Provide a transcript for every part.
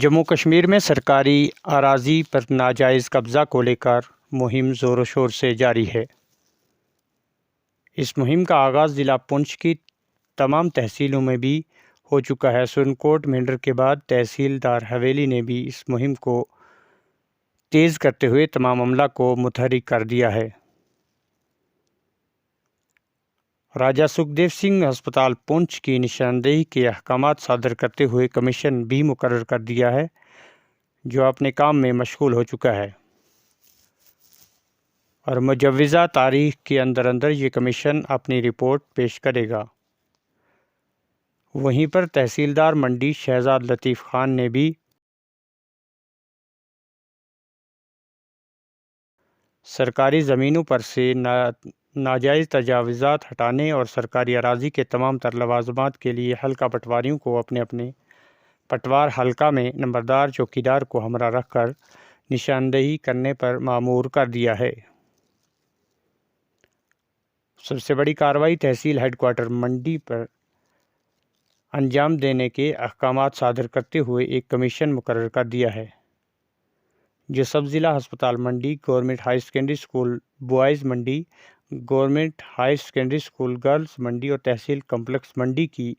جموں کشمیر میں سرکاری اراضی پر ناجائز قبضہ کو لے کر مہم زور و شور سے جاری ہے۔ اس مہم کا آغاز ضلع پونچھ کی تمام تحصیلوں میں بھی ہو چکا ہے۔ سپریم کورٹ منڈر کے بعد تحصیلدار حویلی نے بھی اس مہم کو تیز کرتے ہوئے تمام عملہ کو متحرک کر دیا ہے۔ راجہ سکھدیو سنگھ ہسپتال پونچھ کی نشاندہی کے احکامات صادر کرتے ہوئے کمیشن بھی مقرر کر دیا ہے، جو اپنے کام میں مشغول ہو چکا ہے اور مجوزہ تاریخ کے اندر یہ کمیشن اپنی رپورٹ پیش کرے گا۔ وہیں پر تحصیلدار منڈی شہزاد لطیف خان نے بھی سرکاری زمینوں پر سے ناجائز تجاوزات ہٹانے اور سرکاری اراضی کے تمام تر لوازمات کے لیے حلقہ پٹواریوں کو اپنے اپنے پٹوار حلقہ میں نمبردار چوکیدار کو ہمراہ رکھ کر نشاندہی کرنے پر مامور کر دیا ہے۔ سب سے بڑی کارروائی تحصیل ہیڈ کوارٹر منڈی پر انجام دینے کے احکامات صادر کرتے ہوئے ایک کمیشن مقرر کر دیا ہے، جو سب ضلع ہسپتال Mandi, government high secondary school boys Mandi, government high secondary school girls Mandi اور تحصیل کمپلیکس منڈی کی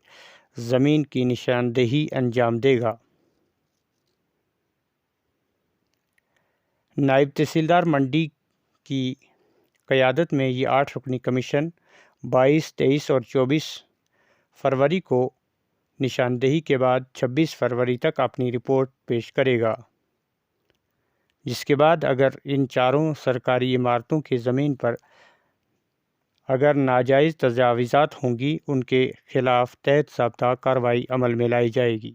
زمین کی نشاندہی انجام دے گا۔ نائب تحصیلدار منڈی کی قیادت میں یہ 8 رکنی کمیشن 22، 23 اور 24 فروری کو نشاندہی کے بعد 26 فروری تک اپنی رپورٹ پیش کرے گا، جس کے بعد اگر ان چاروں سرکاری عمارتوں کی زمین پر اگر ناجائز تجاوزات ہوں گی، ان کے خلاف تحت ضابطہ کارروائی عمل میں لائی جائے گی۔